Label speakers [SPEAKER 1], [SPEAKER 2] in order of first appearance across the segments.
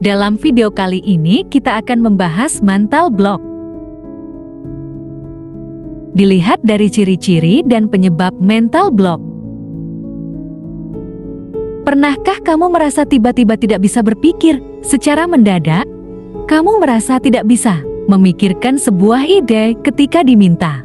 [SPEAKER 1] Dalam video kali ini kita akan membahas mental block. Dilihat dari ciri-ciri dan penyebab mental block. Pernahkah kamu merasa tiba-tiba tidak bisa berpikir secara mendadak? Kamu merasa tidak bisa memikirkan sebuah ide ketika diminta.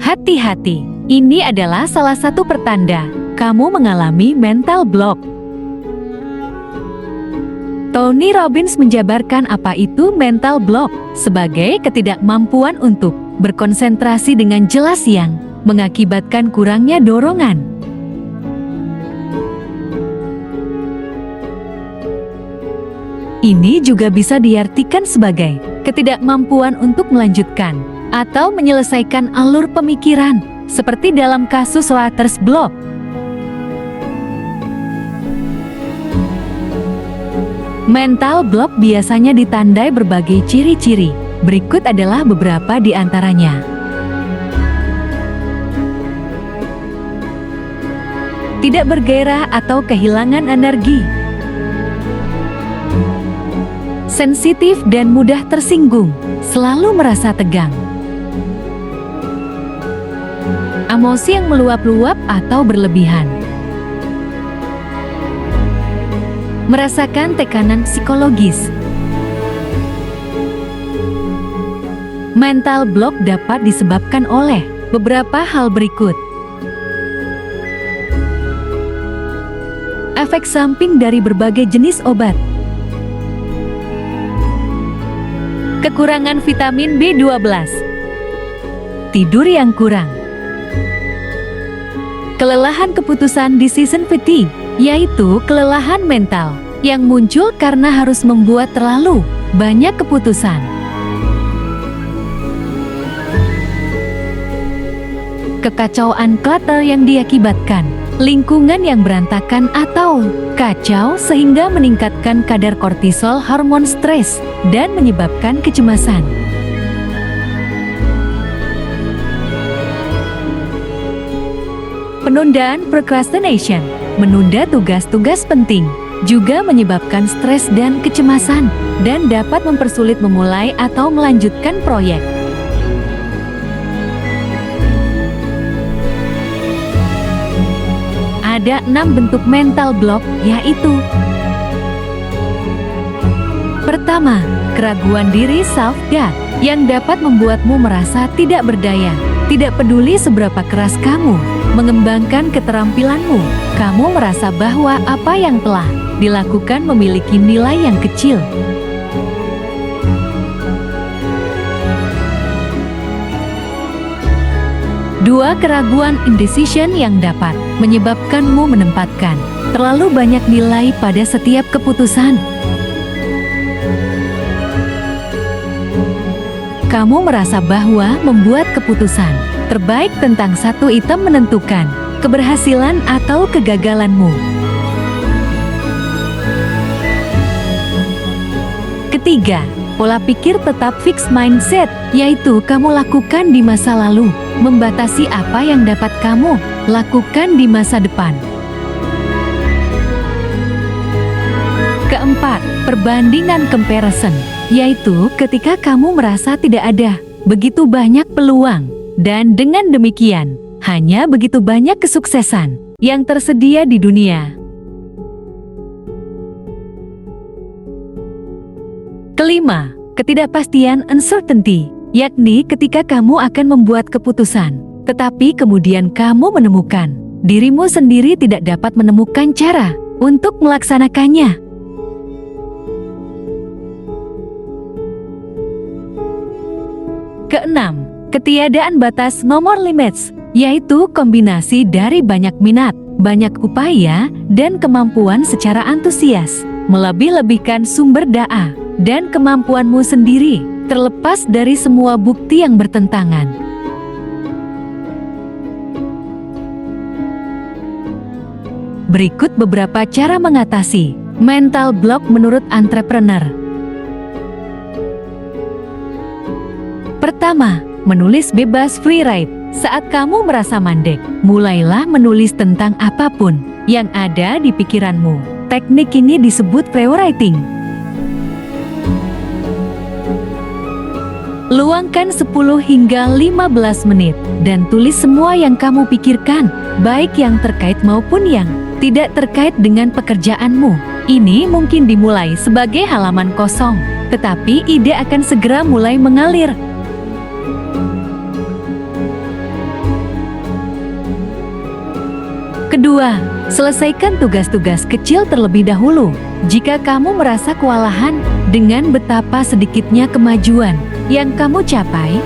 [SPEAKER 1] Hati-hati, ini adalah salah satu pertanda kamu mengalami mental block. Tony Robbins menjabarkan apa itu mental block sebagai ketidakmampuan untuk berkonsentrasi dengan jelas yang mengakibatkan kurangnya dorongan. Ini juga bisa diartikan sebagai ketidakmampuan untuk melanjutkan atau menyelesaikan alur pemikiran, seperti dalam kasus writer's block. Mental block biasanya ditandai berbagai ciri-ciri. Berikut adalah beberapa di antaranya. Tidak bergairah atau kehilangan energi. Sensitif dan mudah tersinggung, selalu merasa tegang. Emosi yang meluap-luap atau berlebihan. Merasakan tekanan psikologis. Mental block dapat disebabkan oleh beberapa hal berikut. Efek samping dari berbagai jenis obat. Kekurangan vitamin B12. Tidur yang kurang. Kelelahan keputusan decision fatigue, yaitu kelelahan mental yang muncul karena harus membuat terlalu banyak keputusan. Kekacauan clutter yang diakibatkan lingkungan yang berantakan atau kacau sehingga meningkatkan kadar kortisol, hormon stres, dan menyebabkan kecemasan. Penundaan procrastination, menunda tugas-tugas penting, juga menyebabkan stres dan kecemasan, dan dapat mempersulit memulai atau melanjutkan proyek. Ada 6 bentuk mental block, yaitu: pertama, keraguan diri self-doubt, yang dapat membuatmu merasa tidak berdaya. Tidak peduli seberapa keras kamu mengembangkan keterampilanmu, kamu merasa bahwa apa yang telah dilakukan memiliki nilai yang kecil. Dua, keraguan indecision yang dapat menyebabkanmu menempatkan terlalu banyak nilai pada setiap keputusan. Kamu merasa bahwa membuat keputusan terbaik tentang satu item menentukan keberhasilan atau kegagalanmu. Ketiga, pola pikir tetap fixed mindset, yaitu kamu lakukan di masa lalu, membatasi apa yang dapat kamu lakukan di masa depan. Keempat, perbandingan comparison, yaitu ketika kamu merasa tidak ada begitu banyak peluang, dan dengan demikian, hanya begitu banyak kesuksesan yang tersedia di dunia. Kelima, ketidakpastian uncertainty, yakni ketika kamu akan membuat keputusan, tetapi kemudian kamu menemukan dirimu sendiri tidak dapat menemukan cara untuk melaksanakannya. Keenam, ketiadaan batas nomor limits, yaitu kombinasi dari banyak minat, banyak upaya, dan kemampuan secara antusias, melebih-lebihkan sumber daya dan kemampuanmu sendiri, terlepas dari semua bukti yang bertentangan. Berikut beberapa cara mengatasi mental block menurut entrepreneur. Pertama, menulis bebas free write. Saat kamu merasa mandek, mulailah menulis tentang apapun. yang ada di pikiranmu. Teknik ini disebut pre-writing. Luangkan 10 hingga 15 menit dan tulis semua yang kamu pikirkan, baik yang terkait maupun yang tidak terkait dengan pekerjaanmu. Ini mungkin dimulai sebagai halaman kosong, tetapi ide akan segera mulai mengalir. Kedua, selesaikan tugas-tugas kecil terlebih dahulu. Jika kamu merasa kewalahan dengan betapa sedikitnya kemajuan yang kamu capai,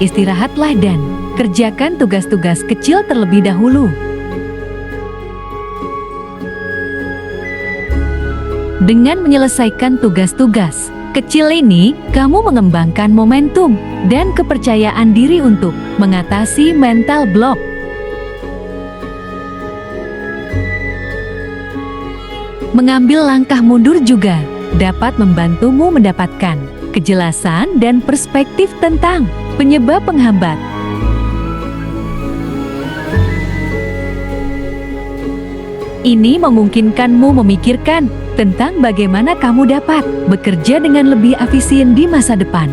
[SPEAKER 1] istirahatlah dan kerjakan tugas-tugas kecil terlebih dahulu. Dengan menyelesaikan tugas-tugas kecil ini, kamu mengembangkan momentum dan kepercayaan diri untuk mengatasi mental block. Mengambil langkah mundur juga dapat membantumu mendapatkan kejelasan dan perspektif tentang penyebab penghambat. Ini memungkinkanmu memikirkan tentang bagaimana kamu dapat bekerja dengan lebih efisien di masa depan.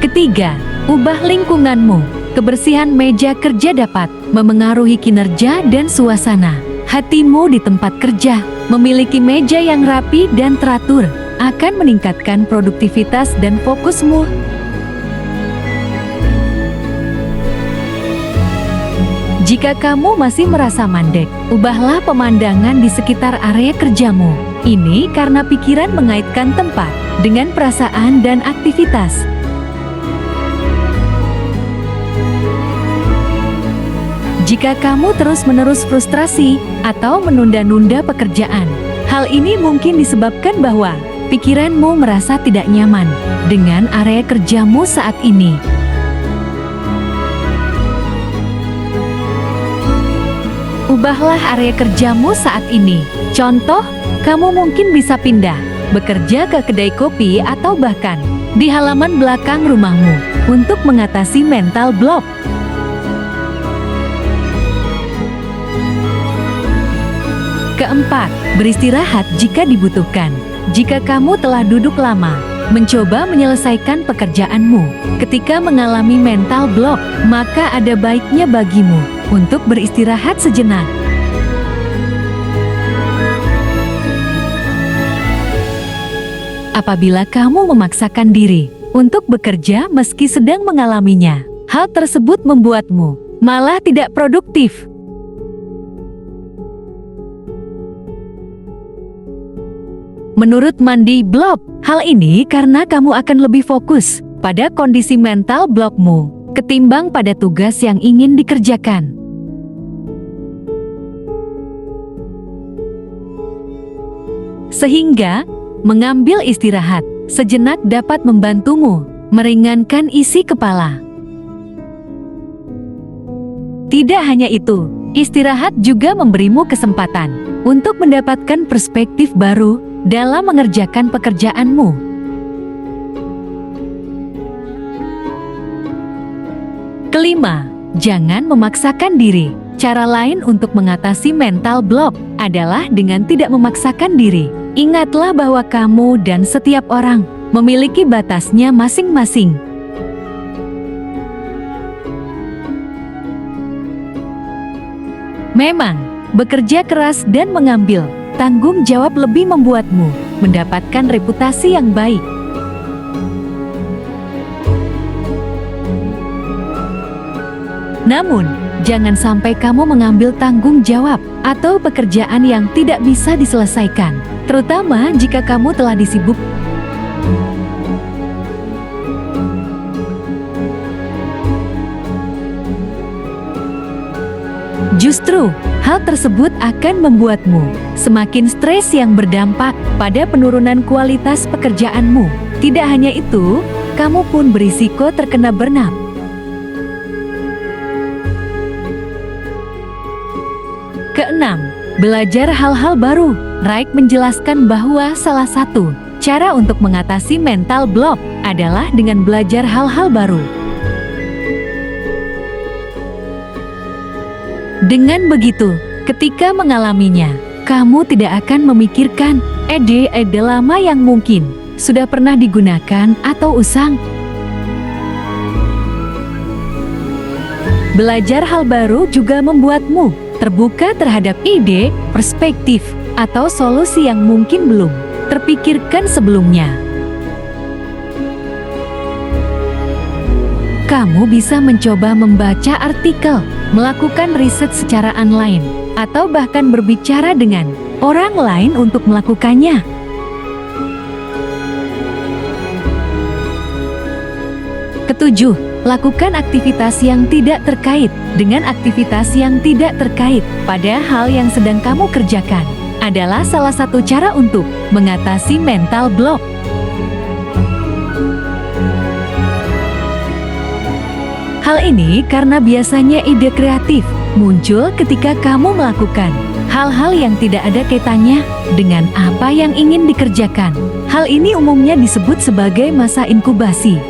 [SPEAKER 1] Ketiga, ubah lingkunganmu. Kebersihan meja kerja dapat memengaruhi kinerja dan suasana hatimu di tempat kerja. Memiliki meja yang rapi dan teratur akan meningkatkan produktivitas dan fokusmu. Jika kamu masih merasa mandek, ubahlah pemandangan di sekitar area kerjamu. Ini karena pikiran mengaitkan tempat dengan perasaan dan aktivitas. Jika kamu terus-menerus frustrasi atau menunda-nunda pekerjaan, hal ini mungkin disebabkan bahwa pikiranmu merasa tidak nyaman dengan area kerjamu saat ini. Ubahlah area kerjamu saat ini. Contoh, kamu mungkin bisa pindah, bekerja ke kedai kopi atau bahkan di halaman belakang rumahmu untuk mengatasi mental block. Keempat, beristirahat jika dibutuhkan. Jika kamu telah duduk lama, mencoba menyelesaikan pekerjaanmu, ketika mengalami mental block, maka ada baiknya bagimu untuk beristirahat sejenak. Apabila kamu memaksakan diri untuk bekerja meski sedang mengalaminya, hal tersebut membuatmu malah tidak produktif. Menurut Mandy Block, hal ini karena kamu akan lebih fokus pada kondisi mental blockmu ketimbang pada tugas yang ingin dikerjakan. Sehingga, mengambil istirahat sejenak dapat membantumu meringankan isi kepala. Tidak hanya itu, istirahat juga memberimu kesempatan untuk mendapatkan perspektif baru dalam mengerjakan pekerjaanmu. Kelima, jangan memaksakan diri. Cara lain untuk mengatasi mental block adalah dengan tidak memaksakan diri. Ingatlah bahwa kamu dan setiap orang memiliki batasnya masing-masing. Memang, bekerja keras dan mengambil tanggung jawab lebih membuatmu mendapatkan reputasi yang baik. Namun, jangan sampai kamu mengambil tanggung jawab atau pekerjaan yang tidak bisa diselesaikan, terutama jika kamu telah disibukkan. Justru, hal tersebut akan membuatmu semakin stres yang berdampak pada penurunan kualitas pekerjaanmu. Tidak hanya itu, kamu pun berisiko terkena burnout. Keenam, belajar hal-hal baru. Wright menjelaskan bahwa salah satu cara untuk mengatasi mental block adalah dengan belajar hal-hal baru. Dengan begitu, ketika mengalaminya, kamu tidak akan memikirkan ide-ide lama yang mungkin sudah pernah digunakan atau usang. Belajar hal baru juga membuatmu terbuka terhadap ide, perspektif, atau solusi yang mungkin belum terpikirkan sebelumnya. Kamu bisa mencoba membaca artikel, melakukan riset secara online, atau bahkan berbicara dengan orang lain untuk melakukannya. Ketujuh, lakukan aktivitas yang tidak terkait dengan aktivitas yang tidak terkait pada hal yang sedang kamu kerjakan. Adalah salah satu cara untuk mengatasi mental block. Hal ini karena biasanya ide kreatif muncul ketika kamu melakukan hal-hal yang tidak ada kaitannya dengan apa yang ingin dikerjakan. Hal ini umumnya disebut sebagai masa inkubasi.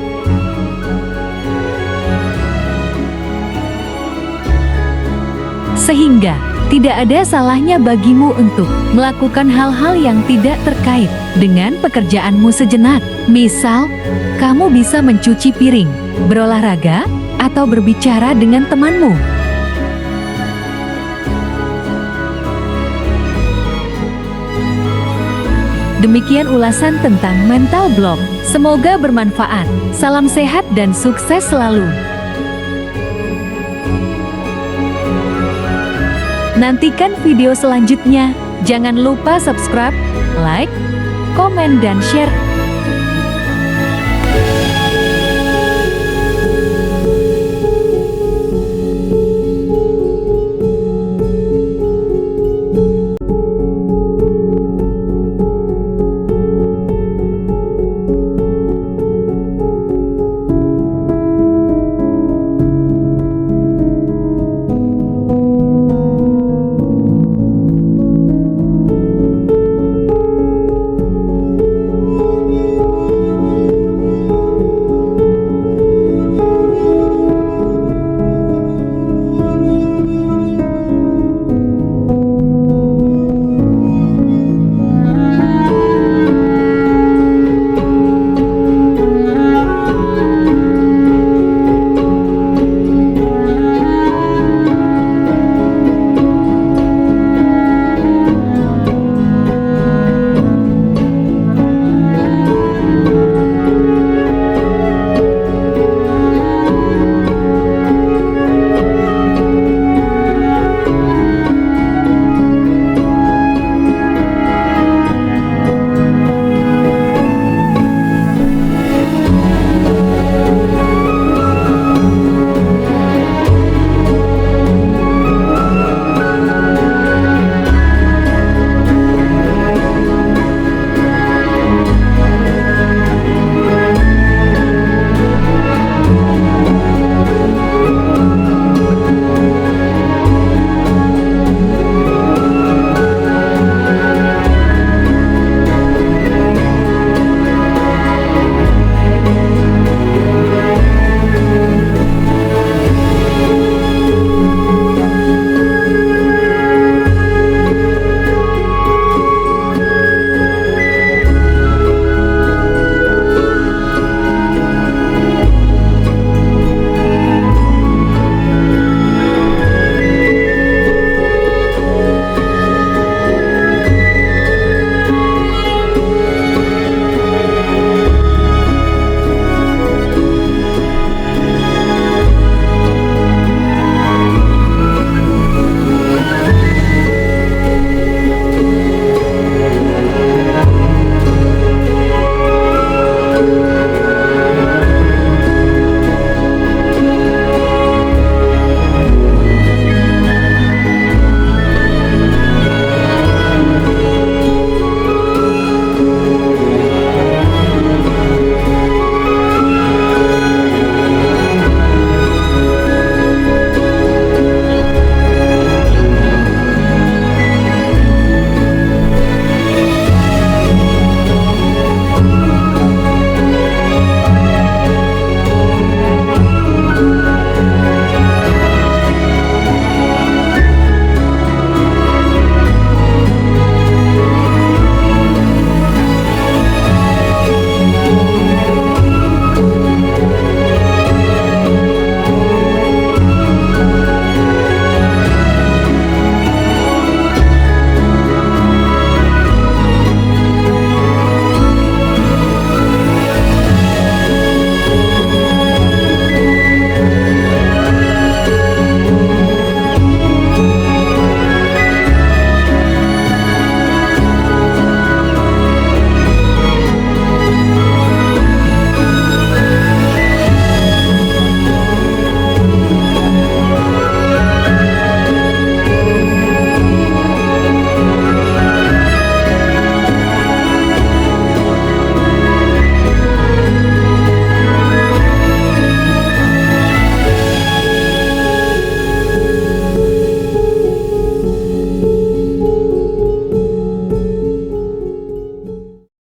[SPEAKER 1] Sehingga tidak ada salahnya bagimu untuk melakukan hal-hal yang tidak terkait dengan pekerjaanmu sejenak. Misal, kamu bisa mencuci piring, berolahraga, atau berbicara dengan temanmu. Demikian ulasan tentang mental block. Semoga bermanfaat. Salam sehat dan sukses selalu. Nantikan video selanjutnya. Jangan lupa subscribe, like, komen, dan share.